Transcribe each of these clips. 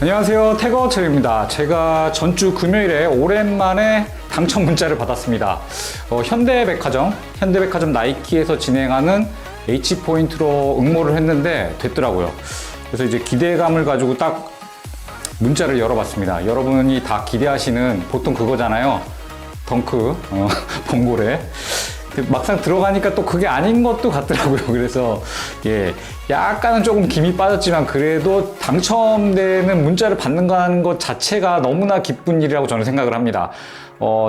안녕하세요, 태거체입니다. 제가 전주 금요일에 오랜만에 당첨 문자를 받았습니다. 현대백화점 나이키에서 진행하는 H포인트로 응모를 했는데 됐더라고요. 그래서 이제 기대감을 가지고 딱 문자를 열어봤습니다. 여러분이 다 기대하시는 보통 그거잖아요. 덩크, 범고래. 막상 들어가니까 또 그게 아닌 것도 같더라고요. 그래서 약간은 조금 김이 빠졌지만 그래도 당첨되는 문자를 받는 것 자체가 너무나 기쁜 일이라고 저는 생각을 합니다.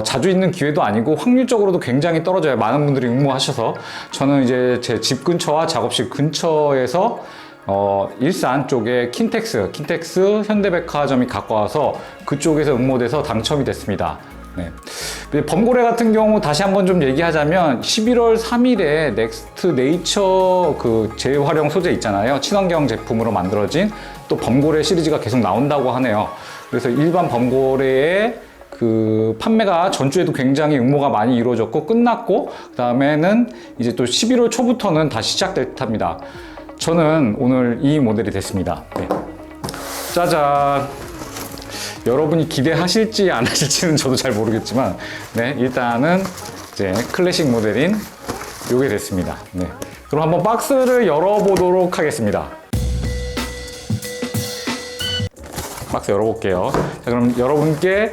자주 있는 기회도 아니고 확률적으로도 굉장히 떨어져요. 많은 분들이 응모하셔서. 저는 이제 제 집 근처와 작업실 근처에서 일산 쪽에 킨텍스 현대백화점이 가까워서 그쪽에서 응모돼서 당첨이 됐습니다. 네. 범고래 같은 경우 다시 한번 좀 얘기하자면 11월 3일에 넥스트 네이처 그 재활용 소재 있잖아요. 친환경 제품으로 만들어진 또 범고래 시리즈가 계속 나온다고 하네요. 그래서 일반 범고래의 그 판매가 전주에도 굉장히 응모가 많이 이루어졌고 끝났고 그 다음에는 이제 또 11월 초부터는 다시 시작될 듯합니다. 저는 오늘 이 모델이 됐습니다. 네. 짜잔. 여러분이 기대하실지 안 하실지는 저도 잘 모르겠지만 네, 일단은 이제 클래식 모델인 요게 됐습니다. 네. 그럼 한번 박스를 열어보도록 하겠습니다. 박스 열어볼게요. 자, 그럼 여러분께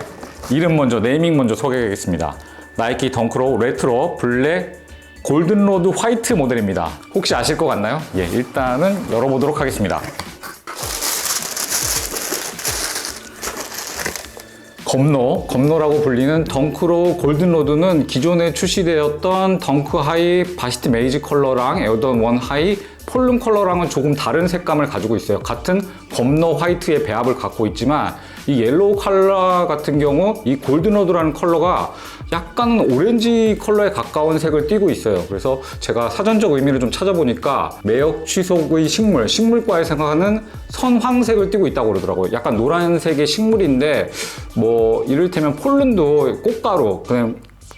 이름 먼저, 네이밍 먼저 소개하겠습니다. 나이키 덩크로우 레트로 블랙 골든로드 화이트 모델입니다. 혹시 아실 것 같나요? 예, 일단은 열어보도록 하겠습니다. 검노라고 불리는 덩크로우 골든로드는 기존에 출시되었던 덩크 하이 바시티 메이지 컬러랑 에어던 원 하이 폴름 컬러랑은 조금 다른 색감을 가지고 있어요. 같은 검노 화이트의 배합을 갖고 있지만 이 옐로우 컬러 같은 경우 이 골든로드라는 컬러가 약간은 오렌지 컬러에 가까운 색을 띠고 있어요. 그래서 제가 사전적 의미를 좀 찾아보니까 매역 취속의 식물과에 생각하는 선황색을 띠고 있다고 그러더라고요. 약간 노란색의 식물인데 뭐 이를테면 폴른도 꽃가루, 그냥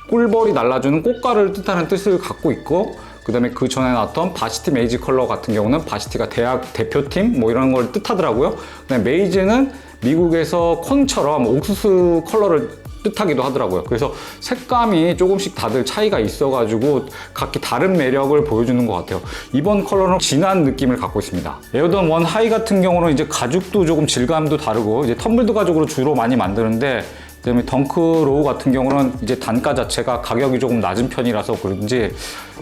꿀벌이 날라주는 꽃가루를 뜻하는 뜻을 갖고 있고 그 다음에 그 전에 나왔던 바시티 메이지 컬러 같은 경우는 바시티가 대학 대표팀 뭐 이런 걸 뜻하더라고요. 그 다음에 메이지는 미국에서 콘처럼 옥수수 컬러를 뜻하기도 하더라고요. 그래서 색감이 조금씩 다들 차이가 있어가지고 각기 다른 매력을 보여주는 것 같아요. 이번 컬러는 진한 느낌을 갖고 있습니다. 에어던 원 하이 같은 경우는 이제 가죽도 조금 질감도 다르고 이제 텀블드 가죽으로 주로 많이 만드는데 그다음에 덩크로우 같은 경우는 이제 단가 자체가 가격이 조금 낮은 편이라서 그런지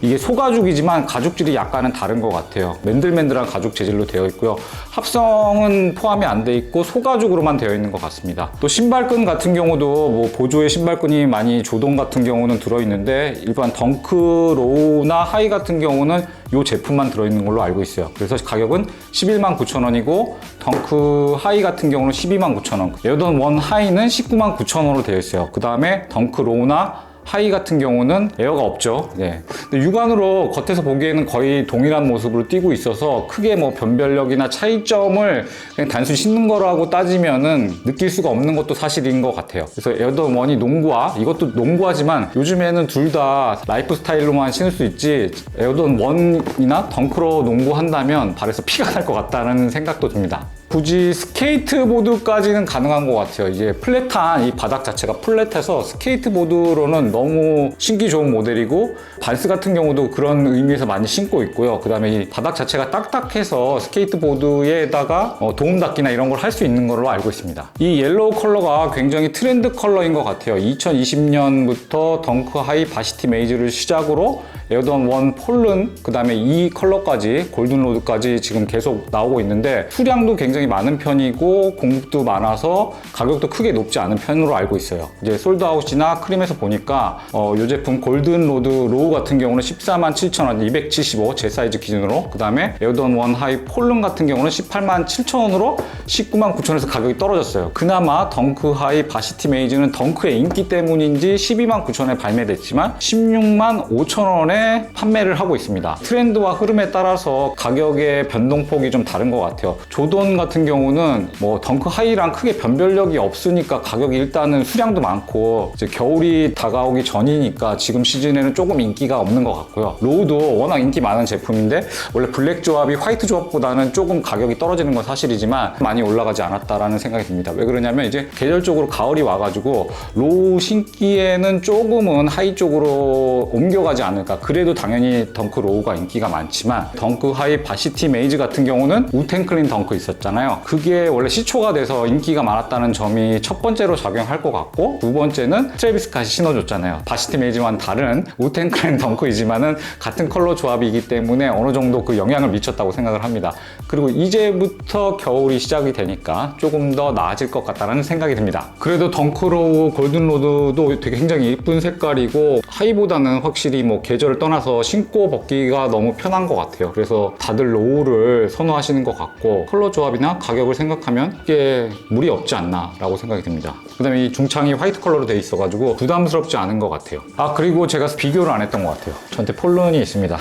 이게 소가죽이지만 가죽질이 약간은 다른 것 같아요. 맨들맨들한 가죽 재질로 되어 있고요. 합성은 포함이 안 돼 있고 소가죽으로만 되어 있는 것 같습니다. 또 신발끈 같은 경우도 뭐 보조의 신발끈이 많이 조동 같은 경우는 들어있는데 일반 덩크로우나 하이 같은 경우는 이 제품만 들어있는 걸로 알고 있어요. 그래서 가격은 11만 9천 원이고 덩크 하이 같은 경우는 12만 9천 원, 에어던 원 하이는 19만 9천 원으로 되어 있어요. 그 다음에 덩크 로우나 하이 같은 경우는 에어가 없죠. 네. 근데 육안으로 겉에서 보기에는 거의 동일한 모습으로 띄고 있어서 크게 뭐 변별력이나 차이점을 그냥 단순히 신는 거라고 따지면은 느낄 수가 없는 것도 사실인 것 같아요. 그래서 에어던 원이 농구화, 이것도 농구화지만 요즘에는 둘 다 라이프 스타일로만 신을 수 있지 에어던 원이나 덩크로 농구 한다면 발에서 피가 날 것 같다는 생각도 듭니다. 굳이 스케이트보드까지는 가능한 것 같아요. 이제 플랫한 이 바닥 자체가 플랫해서 스케이트보드로는 너무 신기 좋은 모델이고 반스 같은 경우도 그런 의미에서 많이 신고 있고요. 그 다음에 이 바닥 자체가 딱딱해서 스케이트보드에다가 도움 닫기나 이런 걸 할 수 있는 걸로 알고 있습니다. 이 옐로우 컬러가 굉장히 트렌드 컬러인 것 같아요. 2020년부터 덩크 하이 바시티 메이지를 시작으로 에어던 원 폴른, 그 다음에 이 컬러까지 골든로드까지 지금 계속 나오고 있는데 수량도 굉장히 많은 편이고 공급도 많아서 가격도 크게 높지 않은 편으로 알고 있어요. 이제 솔드아웃이나 크림에서 보니까 이 제품 골든로드 로우 같은 경우는 14만 7천 원, 275 제 사이즈 기준으로, 그 다음에 에어던 원 하이 폴른 같은 경우는 18만 7천 원으로 19만 9천 원에서 가격이 떨어졌어요. 그나마 덩크 하이 바시티 메이지는 덩크의 인기 때문인지 12만 9천 원에 발매됐지만 16만 5천 원에 때문에 판매를 하고 있습니다. 트렌드와 흐름에 따라서 가격의 변동폭이 좀 다른 것 같아요. 조던 같은 경우는 뭐 덩크 하이랑 크게 변별력이 없으니까 가격이 일단은 수량도 많고 이제 겨울이 다가오기 전이니까 지금 시즌에는 조금 인기가 없는 것 같고요. 로우도 워낙 인기 많은 제품인데 원래 블랙 조합이 화이트 조합보다는 조금 가격이 떨어지는 건 사실이지만 많이 올라가지 않았다라는 생각이 듭니다. 왜 그러냐면 이제 계절적으로 가을이 와가지고 로우 신기에는 조금은 하이 쪽으로 옮겨가지 않을까. 그래도 당연히 덩크 로우가 인기가 많지만 덩크 하이 바시티 메이즈 같은 경우는 우텐클린 덩크 있었잖아요. 그게 원래 시초가 돼서 인기가 많았다는 점이 첫 번째로 작용할 것 같고, 두 번째는 트래비스 스캇이 신어줬잖아요. 바시티 메이즈와는 다른 우텐클린 덩크이지만은 같은 컬러 조합이기 때문에 어느 정도 그 영향을 미쳤다고 생각을 합니다. 그리고 이제부터 겨울이 시작이 되니까 조금 더 나아질 것 같다는 생각이 듭니다. 그래도 덩크 로우 골든 로드도 되게 굉장히 예쁜 색깔이고 하이보다는 확실히 뭐 계절을 떠나서 신고 벗기가 너무 편한 것 같아요. 그래서 다들 로우를 선호하시는 것 같고, 컬러 조합이나 가격을 생각하면 이게 무리 없지 않나 라고 생각이 듭니다. 그 다음에 이 중창이 화이트 컬러로 되어 있어가지고 부담스럽지 않은 것 같아요. 그리고 제가 비교를 안 했던 것 같아요. 저한테 폴른이 있습니다.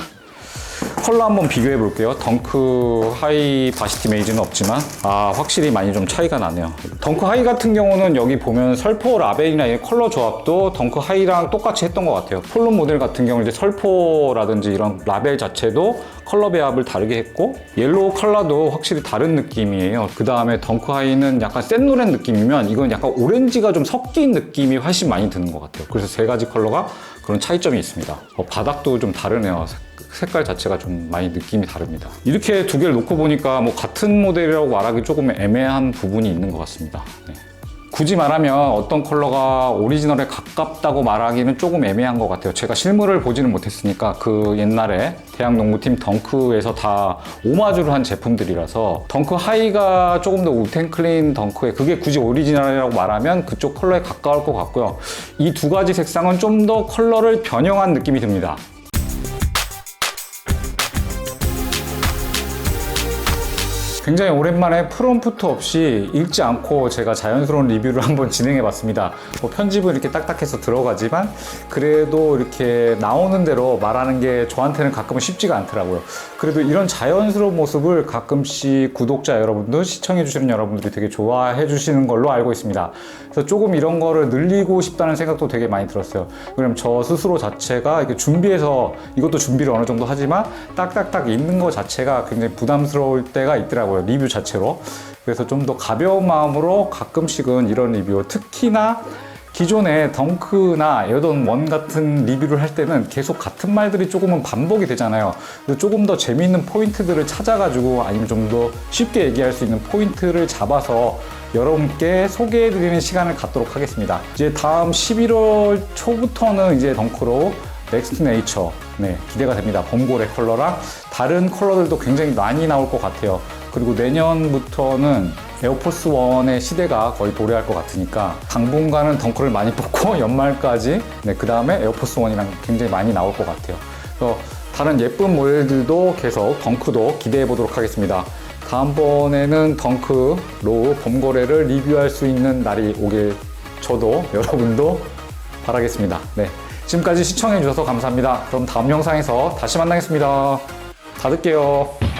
컬러 한번 비교해 볼게요. 덩크 하이 바시티 메이즈는 없지만 확실히 많이 좀 차이가 나네요. 덩크 하이 같은 경우는 여기 보면 설포 라벨이나 이 컬러 조합도 덩크 하이랑 똑같이 했던 것 같아요. 폴론 모델 같은 경우 이제 설포라든지 이런 라벨 자체도 컬러 배합을 다르게 했고, 옐로우 컬러도 확실히 다른 느낌이에요. 그 다음에 덩크 하이는 약간 센 노란 느낌이면 이건 약간 오렌지가 좀 섞인 느낌이 훨씬 많이 드는 것 같아요. 그래서 세 가지 컬러가 그런 차이점이 있습니다. 바닥도 좀 다르네요. 색깔 자체가 좀 많이 느낌이 다릅니다. 이렇게 두 개를 놓고 보니까 뭐 같은 모델이라고 말하기 조금 애매한 부분이 있는 것 같습니다. 네. 굳이 말하면 어떤 컬러가 오리지널에 가깝다고 말하기는 조금 애매한 것 같아요. 제가 실물을 보지는 못했으니까 그 옛날에 대학농구팀 덩크에서 다 오마주를 한 제품들이라서 덩크 하이가 조금 더 우텐클린 덩크에 그게 굳이 오리지널이라고 말하면 그쪽 컬러에 가까울 것 같고요. 이 두 가지 색상은 좀 더 컬러를 변형한 느낌이 듭니다. 굉장히 오랜만에 프롬프트 없이 읽지 않고 제가 자연스러운 리뷰를 한번 진행해 봤습니다. 편집은 이렇게 딱딱해서 들어가지만 그래도 이렇게 나오는 대로 말하는 게 저한테는 가끔은 쉽지가 않더라고요. 그래도 이런 자연스러운 모습을 가끔씩 구독자 여러분들, 시청해 주시는 여러분들이 되게 좋아해 주시는 걸로 알고 있습니다. 그래서 조금 이런 거를 늘리고 싶다는 생각도 되게 많이 들었어요. 그럼 저 스스로 자체가 이렇게 준비해서, 이것도 준비를 어느 정도 하지만 딱딱딱 읽는 거 자체가 굉장히 부담스러울 때가 있더라고요. 리뷰 자체로. 그래서 좀 더 가벼운 마음으로 가끔씩은 이런 리뷰, 특히나 기존의 덩크나 에어던 1 같은 리뷰를 할 때는 계속 같은 말들이 조금은 반복이 되잖아요. 그래서 조금 더 재미있는 포인트들을 찾아가지고, 아니면 좀 더 쉽게 얘기할 수 있는 포인트를 잡아서 여러분께 소개해드리는 시간을 갖도록 하겠습니다. 이제 다음 11월 초부터는 이제 덩크로 넥스트 네이처, 기대가 됩니다. 범고래 컬러랑 다른 컬러들도 굉장히 많이 나올 것 같아요. 그리고 내년부터는 에어포스 1의 시대가 거의 도래할 것 같으니까 당분간은 덩크를 많이 뽑고 연말까지, 그 다음에 에어포스 1이랑 굉장히 많이 나올 것 같아요. 그래서 다른 예쁜 모델들도 계속 덩크도 기대해 보도록 하겠습니다. 다음번에는 덩크 로우 범고래를 리뷰할 수 있는 날이 오길 저도 여러분도 바라겠습니다. 지금까지 시청해 주셔서 감사합니다. 그럼 다음 영상에서 다시 만나겠습니다. 닫을게요.